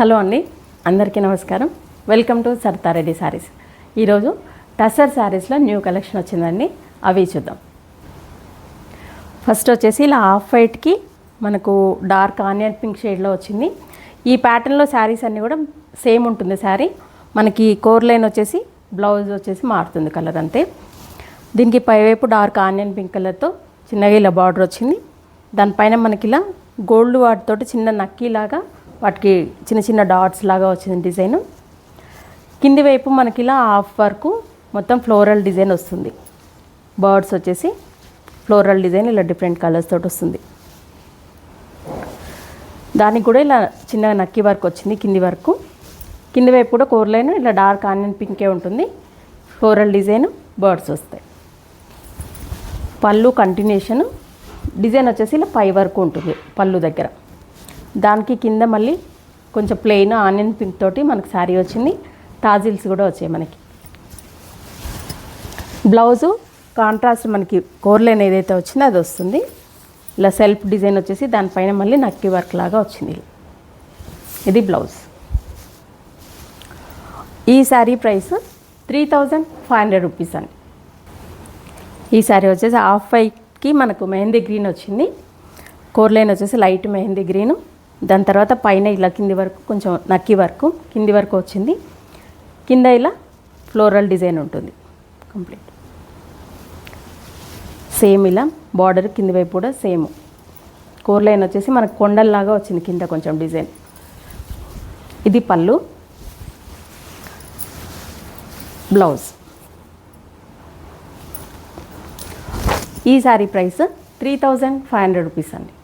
Hello అండి, అందరికీ నమస్కారం. Welcome to Saritha Reddy sarees. ఈరోజు టసర్ శారీస్లో న్యూ కలెక్షన్ వచ్చిందండి, అవి చూద్దాం. ఫస్ట్ వచ్చేసి ఇలా హాఫ్ వైట్కి మనకు డార్క్ ఆనియన్ పింక్ షేడ్లో వచ్చింది. ఈ ప్యాటర్న్లో శారీస్ అన్నీ కూడా సేమ్ ఉంటుంది. శారీ మనకి కోర్ లైన్ వచ్చేసి బ్లౌజ్ వచ్చేసి మారుతుంది కలర్ అంతే. దీనికి పైవైపు డార్క్ ఆనియన్ పింక్ కలర్తో చిన్నగా ఇలా బార్డర్ వచ్చింది. దానిపైన మనకి ఇలా గోల్డ్ వాటితోటి చిన్న నక్కీలాగా వాటికి చిన్న చిన్న డాట్స్ లాగా వచ్చింది డిజైన్. కింది వైపు మనకి ఇలా హాఫ్ వరకు మొత్తం ఫ్లోరల్ డిజైన్ వస్తుంది. బర్డ్స్ వచ్చేసి ఫ్లోరల్ డిజైన్ ఇలా డిఫరెంట్ కలర్స్ తోటి వస్తుంది. దానికి కూడా ఇలా చిన్న నక్కీ వర్క్ వచ్చింది కింది వరకు. కింది వైపు కూడా కోర్ లైన్ ఇలా డార్క్ ఆనియన్ పింకే ఉంటుంది. ఫ్లోరల్ డిజైన్ బర్డ్స్ వస్తాయి. పళ్ళు కంటిన్యూషన్ డిజైన్ వచ్చేసి ఇలా పై వరకు ఉంటుంది పళ్ళు దగ్గర. దానికి కింద మళ్ళీ కొంచెం ప్లెయిన్ ఆనియన్ పింక్ తోటి మనకి శారీ వచ్చింది. టాజిల్స్ కూడా వచ్చాయి మనకి. బ్లౌజు కాంట్రాస్ట్ మనకి కోర్ లైన్ ఏదైతే వచ్చిందో అది వస్తుంది. ఇలా సెల్ఫ్ డిజైన్ వచ్చేసి దానిపైన మళ్ళీ నక్కీ వర్క్ లాగా వచ్చింది. ఇది బ్లౌజ్. ఈ శారీ ప్రైస్ 3500 రూపీస్ అండి. ఈ శారీ వచ్చేసి హాఫ్ వైట్కి మనకు మెహందీ గ్రీన్ వచ్చింది. కోర్ లైన్ వచ్చేసి లైట్ మెహందీ గ్రీను. దాని తర్వాత పైన ఇలా కింది వరకు కొంచెం నక్కీ వర్క్ కింది వరకు వచ్చింది. కింద ఇలా ఫ్లోరల్ డిజైన్ ఉంటుంది కంప్లీట్. సేమ్ ఇలా బార్డర్ కింది వైపు కూడా సేమ్. కోర్ లైన్ వచ్చేసి మనకు కొండల్లాగా వచ్చింది కింద కొంచెం డిజైన్. ఇది పళ్ళు. బ్లౌజ్. ఈ శారీ ప్రైస్ 3500 రూపీస్ అండి.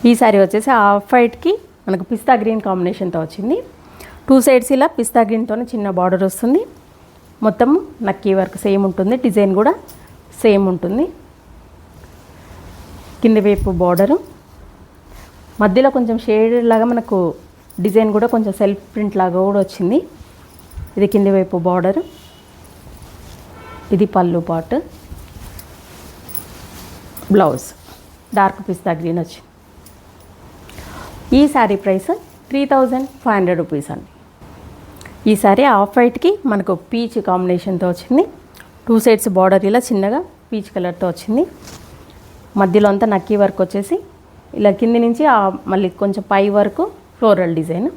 ఈ శారీ వచ్చేసి హాఫ్ వైట్కి మనకు పిస్తా గ్రీన్ కాంబినేషన్తో వచ్చింది. 2 సైడ్స్ ఇలా పిస్తా గ్రీన్తోనే చిన్న బార్డర్ వస్తుంది. మొత్తం నక్కీ వర్క్ సేమ్ ఉంటుంది. డిజైన్ కూడా సేమ్ ఉంటుంది. కింది వైపు బార్డరు మధ్యలో కొంచెం షేడ్ లాగా మనకు డిజైన్ కూడా కొంచెం సెల్ఫ్ ప్రింట్ లాగా కూడా వచ్చింది. ఇది కింది వైపు బార్డరు. ఇది పళ్ళు పార్ట్. బ్లౌజ్ డార్క్ పిస్తా గ్రీన్ వచ్చింది. ఈ శారీ ప్రైస్ 3500 రూపీస్ అండి. ఈ శారీ హాఫ్ వైట్కి మనకు పీచ్ కాంబినేషన్తో వచ్చింది. 2 సైడ్స్ బార్డర్ ఇలా చిన్నగా పీచ్ కలర్తో వచ్చింది. మధ్యలో అంతా నక్కీ వర్క్ వచ్చేసి ఇలా కింది నుంచి మళ్ళీ కొంచెం పై వరకు ఫ్లోరల్ డిజైన్.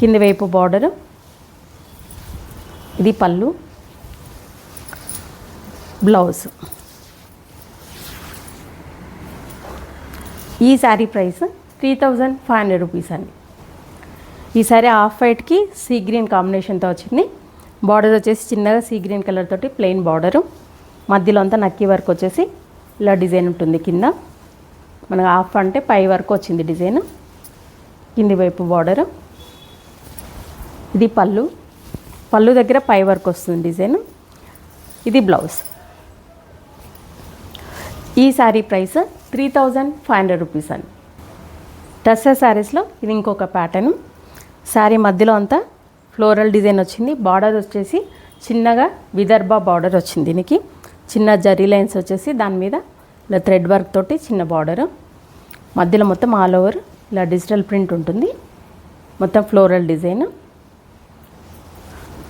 కింది వైపు బార్డరు. ఇది పళ్ళు. బ్లౌజ్. ఈ శారీ ప్రైస్ 3500 రూపీస్ అండి. ఈ శారీ హాఫ్ వైట్కి సీ గ్రీన్ కాంబినేషన్తో వచ్చింది. బార్డర్ వచ్చేసి చిన్నగా సీ గ్రీన్ కలర్ తోటి ప్లెయిన్ బార్డరు. మధ్యలో అంతా నక్కీ వర్క్ వచ్చేసి ఇలా డిజైన్ ఉంటుంది కింద. మనకు హాఫ్ అంటే పై వరకు వచ్చింది డిజైన్. కింది వైపు బార్డరు. ఇది పళ్ళు. పళ్ళు దగ్గర పై వరకు వస్తుంది డిజైన్. ఇది బ్లౌజ్. ఈ శారీ ప్రైస్ 3500 రూపీస్ అండి. టస్సర్ శారీస్లో ఇది ఇంకొక ప్యాటర్న్. శారీ మధ్యలో అంతా ఫ్లోరల్ డిజైన్ వచ్చింది. బార్డర్ వచ్చేసి చిన్నగా విదర్భ బార్డర్ వచ్చింది. దీనికి చిన్న జరీ లైన్స్ వచ్చేసి దాని మీద ఇలా థ్రెడ్ వర్క్ తోటి చిన్న బార్డరు. మధ్యలో మొత్తం ఆల్ ఓవర్ ఇలా డిజిటల్ ప్రింట్ ఉంటుంది. మొత్తం ఫ్లోరల్ డిజైన్.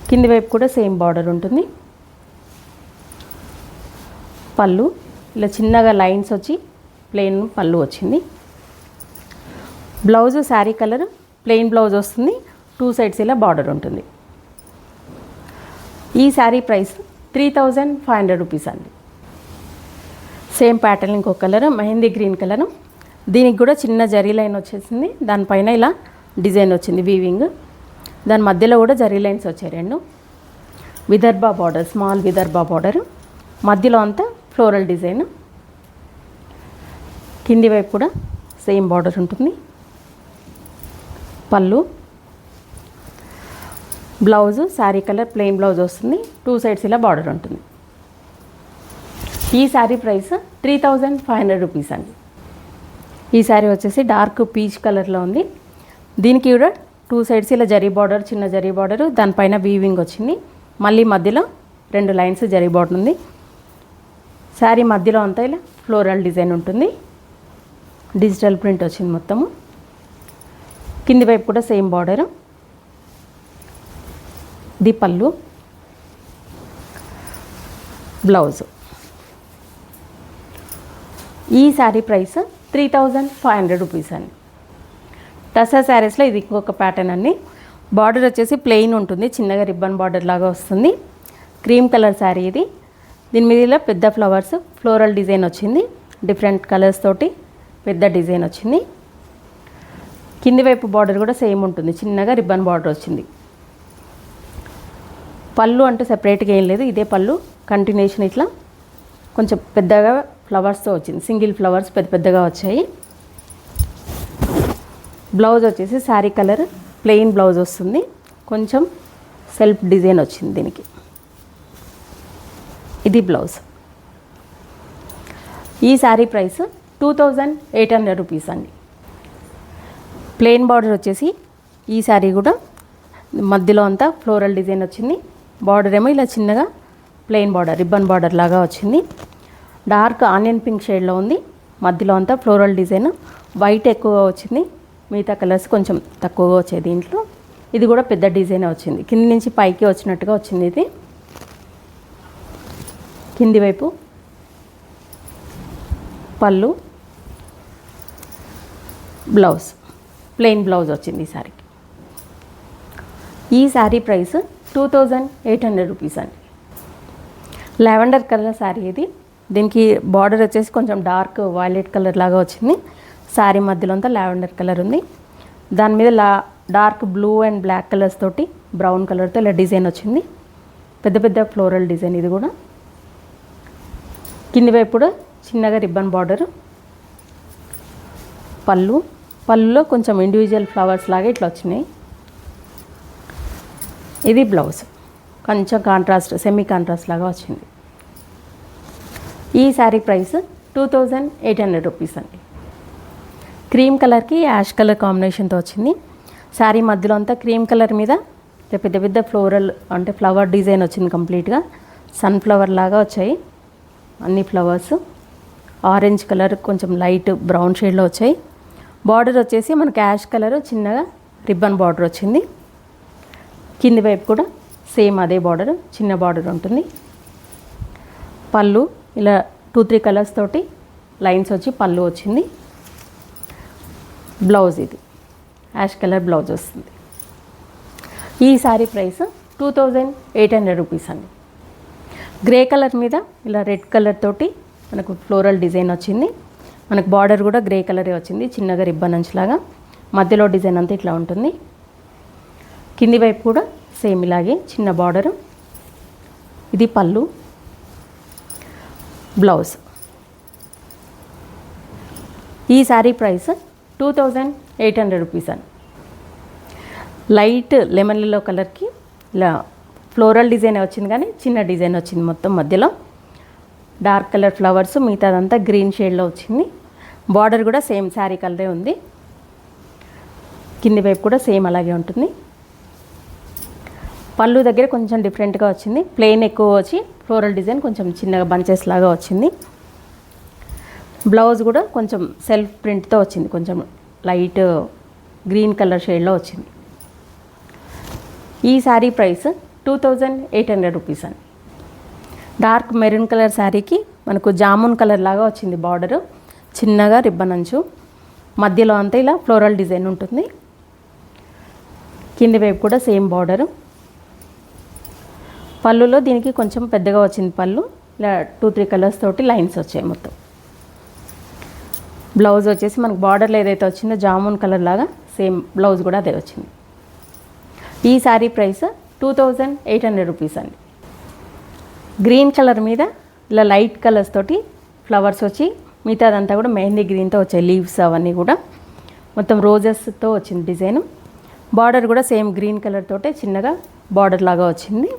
కింది వైపు కూడా సేమ్ బార్డర్ ఉంటుంది. పళ్ళు ఇలా చిన్నగా లైన్స్ వచ్చి ప్లెయిన్ పళ్ళు వచ్చింది. Blouse sari colour plain blouse వస్తుంది. 2 సైడ్స్ ఇలా బార్డర్ ఉంటుంది. ఈ శారీ ప్రైస్ 3500 రూపీస్ అండి. సేమ్ ప్యాటర్న్ ఇంకో కలర్ మెహందీ గ్రీన్ కలర్. దీనికి కూడా చిన్న జరీ లైన్ వచ్చేసింది. దానిపైన ఇలా డిజైన్ వచ్చింది వీవింగ్. దాని మధ్యలో కూడా జరీ లైన్స్ వచ్చాయి 2. Vidarbha border, small Vidarbha border. మధ్యలో అంతా ఫ్లోరల్ డిజైన్. కింది వైపు కూడా సేమ్ బార్డర్ ఉంటుంది. పళ్ళు. Blouse sari colour plain blouse వస్తుంది. 2 సైడ్స్ ఇలా బార్డర్ ఉంటుంది. ఈ శారీ ప్రైస్ 3500 రూపీస్ అండి. ఈ శారీ వచ్చేసి డార్క్ పీచ్ కలర్లో ఉంది. దీనికి కూడా 2 సైడ్స్ ఇలా జరీ బార్డర్, చిన్న జరీ బార్డరు. దానిపైన వీవింగ్ వచ్చింది. మళ్ళీ మధ్యలో 2 లైన్స్ జరీ బార్డర్ ఉంది. శారీ మధ్యలో అంతా ఇలా ఫ్లోరల్ డిజైన్ ఉంటుంది. డిజిటల్ ప్రింట్ వచ్చింది మొత్తము. కింది వైపు కూడా సేమ్ బార్డరు. ఇది పళ్ళు, బ్లౌజ్. ఈ శారీ ప్రైస్ 3500 రూపీస్ అండి. టసర్ శారీస్లో ఇది ఇంకొక ప్యాటర్న్ అండి. బార్డర్ వచ్చేసి ప్లెయిన్ ఉంటుంది, చిన్నగా రిబ్బన్ బార్డర్ లాగా వస్తుంది. క్రీమ్ కలర్ శారీ ఇది. దీని మీద ఇలా పెద్ద ఫ్లవర్స్ ఫ్లోరల్ డిజైన్ వచ్చింది, డిఫరెంట్ కలర్స్ తోటి పెద్ద డిజైన్ వచ్చింది. కింది వైపు బార్డర్ కూడా సేమ్ ఉంటుంది, చిన్నగా రిబ్బన్ బార్డర్ వచ్చింది. పళ్ళు అంటే సెపరేట్గా ఏం లేదు, ఇదే పళ్ళు కంటిన్యూషన్ ఇట్లా కొంచెం పెద్దగా ఫ్లవర్స్తో వచ్చింది, సింగిల్ ఫ్లవర్స్ పెద్ద పెద్దగా వచ్చాయి. బ్లౌజ్ వచ్చేసి శారీ కలర్ ప్లెయిన్ బ్లౌజ్ వస్తుంది, కొంచెం సెల్ఫ్ డిజైన్ వచ్చింది దీనికి. ఇది బ్లౌజ్. ఈ శారీ ప్రైస్ 2800 రూపీస్ అండి. ప్లెయిన్ బార్డర్ వచ్చేసి ఈ శారీ కూడా మధ్యలో అంతా ఫ్లోరల్ డిజైన్ వచ్చింది. బార్డర్ ఏమో ఇలా చిన్నగా ప్లెయిన్ బార్డర్ రిబ్బన్ బార్డర్ లాగా వచ్చింది. డార్క్ ఆనియన్ పింక్ షేడ్లో ఉంది, మధ్యలో అంతా ఫ్లోరల్ డిజైన్. వైట్ ఎక్కువగా వచ్చింది, మిగతా కలర్స్ కొంచెం తక్కువగా వచ్చాయి దీంట్లో. ఇది కూడా పెద్ద డిజైన్ వచ్చింది, కింది నుంచి పైకి వచ్చినట్టుగా వచ్చింది. ఇది కింది వైపు పళ్ళు, బ్లౌజ్ ప్లెయిన్ బ్లౌజ్ వచ్చింది ఈ శారీకి. ఈ శారీ ప్రైస్ 2800 రూపీస్ అండి. లావెండర్ కలర్ శారీ ఇది. దీనికి బార్డర్ వచ్చేసి కొంచెం డార్క్ వైలెట్ కలర్ లాగా వచ్చింది. శారీ మధ్యలో అంతా లావెండర్ కలర్ ఉంది, దాని మీద dark blue and black colours తోటి బ్రౌన్ కలర్తో ఇలా డిజైన్ వచ్చింది, పెద్ద పెద్ద ఫ్లోరల్ డిజైన్. ఇది కూడా కింది వైపు కూడా చిన్నగా రిబ్బన్ బార్డరు. పళ్ళులో కొంచెం ఇండివిజువల్ ఫ్లవర్స్ లాగా ఇట్లా వచ్చినాయి. ఇది బ్లౌజ్, కొంచెం కాంట్రాస్ట్ సెమీ కాంట్రాస్ట్ లాగా వచ్చింది. ఈ శారీ ప్రైస్ 2800 రూపీస్ అండి. క్రీమ్ కలర్కి యాష్ కలర్ కాంబినేషన్తో వచ్చింది. శారీ మధ్యలో అంతా క్రీమ్ కలర్ మీద పెద్ద పెద్ద ఫ్లోరల్ అంటే ఫ్లవర్ డిజైన్ వచ్చింది, కంప్లీట్గా సన్ఫ్లవర్ లాగా వచ్చాయి అన్ని ఫ్లవర్స్. ఆరెంజ్ కలర్ కొంచెం లైట్ బ్రౌన్ షేడ్లో వచ్చాయి. బార్డర్ వచ్చేసి మనకి యాష్ కలర్ చిన్నగా రిబ్బన్ బార్డర్ వచ్చింది. కింది వైపు కూడా సేమ్ అదే బార్డర్, చిన్న బార్డర్ ఉంటుంది. పళ్ళు ఇలా 2-3 కలర్స్ తోటి లైన్స్ వచ్చి పళ్ళు వచ్చింది. బ్లౌజ్ ఇది యాష్ కలర్ బ్లౌజ్ వస్తుంది. ఈ శారీ ప్రైస్ 2800 రూపీస్ అండి. గ్రే కలర్ మీద ఇలా రెడ్ కలర్ తోటి మనకు ఫ్లోరల్ డిజైన్ వచ్చింది. మనకు బార్డర్ కూడా గ్రే కలరే వచ్చింది, చిన్నగా రిబ్బన్ అంచులాగా. మధ్యలో డిజైన్ అంతా ఇట్లా ఉంటుంది. కింది వైపు కూడా సేమ్ ఇలాగే చిన్న బార్డరు. ఇది పళ్ళు, బ్లౌజ్. ఈ శారీ ప్రైస్ 2800 రూపీస్ అండి. లైట్ లెమన్ ఎల్లో కలర్కి ఇలా ఫ్లోరల్ డిజైన్ వచ్చింది, కానీ చిన్న డిజైన్ వచ్చింది మొత్తం మధ్యలో. డార్క్ కలర్ ఫ్లవర్స్, మిగతాదంతా గ్రీన్ షేడ్లో వచ్చింది. బార్డర్ కూడా సేమ్ శారీ కలరే ఉంది. కింది వైపు కూడా సేమ్ అలాగే ఉంటుంది. పళ్ళు దగ్గర కొంచెం డిఫరెంట్గా వచ్చింది, ప్లెయిన్ ఎక్కువ వచ్చి ఫ్లోరల్ డిజైన్ కొంచెం చిన్నగా బంచెస్ లాగా వచ్చింది. బ్లౌజ్ కూడా కొంచెం సెల్ఫ్ ప్రింట్తో వచ్చింది, కొంచెం లైట్ గ్రీన్ కలర్ షేడ్లో వచ్చింది. ఈ శారీ ప్రైస్ 2800 రూపీస్ అండి. డార్క్ మెరూన్ కలర్ శారీకి మనకు జామున్ కలర్ లాగా వచ్చింది బార్డరు, చిన్నగా రిబ్బన్ అంచు. మధ్యలో అంతా ఇలా ఫ్లోరల్ డిజైన్ ఉంటుంది. కింది వైపు కూడా సేమ్ బార్డరు. పళ్ళులో దీనికి కొంచెం పెద్దగా వచ్చింది పళ్ళు, ఇలా 2-3 కలర్స్ తోటి లైన్స్ వచ్చాయి మొత్తం. బ్లౌజ్ వచ్చేసి మనకు బార్డర్లో ఏదైతే వచ్చిందో జామున్ కలర్ లాగా సేమ్ బ్లౌజ్ కూడా అదే వచ్చింది. ఈ శారీ ప్రైస్ 2800 రూపీస్ అండి. గ్రీన్ కలర్ మీద ఇలా లైట్ కలర్స్ తోటి ఫ్లవర్స్ వచ్చి, మిగతాదంతా కూడా మెహందీ గ్రీన్తో వచ్చాయి లీవ్స్, అవన్నీ కూడా మొత్తం రోజెస్తో వచ్చింది డిజైన్. బార్డర్ కూడా సేమ్ గ్రీన్ కలర్ తోటే చిన్నగా బార్డర్ లాగా వచ్చింది.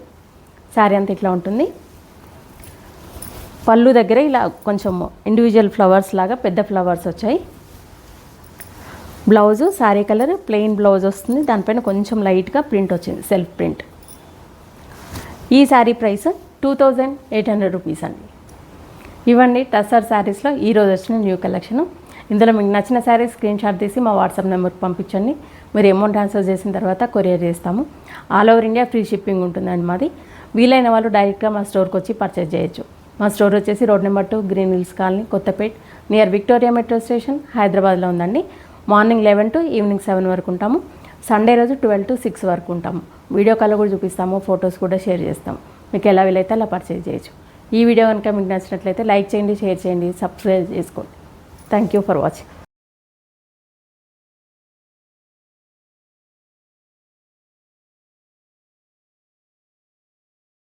శారీ అంతా ఇట్లా ఉంటుంది. పళ్ళు దగ్గర ఇలా కొంచెం ఇండివిజువల్ ఫ్లవర్స్ లాగా పెద్ద ఫ్లవర్స్ వచ్చాయి. Blouse sari colour plain blouse వస్తుంది, దానిపైన కొంచెం లైట్గా ప్రింట్ వచ్చింది, సెల్ఫ్ ప్రింట్. ఈ శారీ ప్రైస్ 2800 రూపీస్ అండి. ఇవన్నీ టసర్ శారీస్లో ఈరోజు వచ్చిన న్యూ కలెక్షన్. ఇందులో మీకు నచ్చిన శారీ స్క్రీన్ షాట్ తీసి మా వాట్సాప్ నెంబర్కి పంపించండి. మీరు అమౌంట్ ట్రాన్స్ఫర్ చేసిన తర్వాత కొరియర్ చేస్తాము. All over India free shipping ఉంటుందండి మాది. వీలైన వాళ్ళు డైరెక్ట్గా మా స్టోర్కి వచ్చి పర్చేజ్ చేయొచ్చు. మా స్టోర్ వచ్చేసి road number 2 green hills colony, Kothapet, near Victoria metro station, హైదరాబాద్లో ఉందండి. మార్నింగ్ 11 to ఈవినింగ్ 7 వరకు ఉంటాము. సండే రోజు 12 to 6 వరకు ఉంటాము. వీడియో కాల్ కూడా చూపిస్తాము, ఫొటోస్ కూడా షేర్ చేస్తాము. మీకు ఎలా వీలైతే అలా పర్చేజ్ చేయొచ్చు. ఈ వీడియో కనుక మీకు నచ్చినట్లయితే లైక్ చేయండి, షేర్ చేయండి, సబ్స్క్రైబ్ చేసుకోండి. Thank you for watching.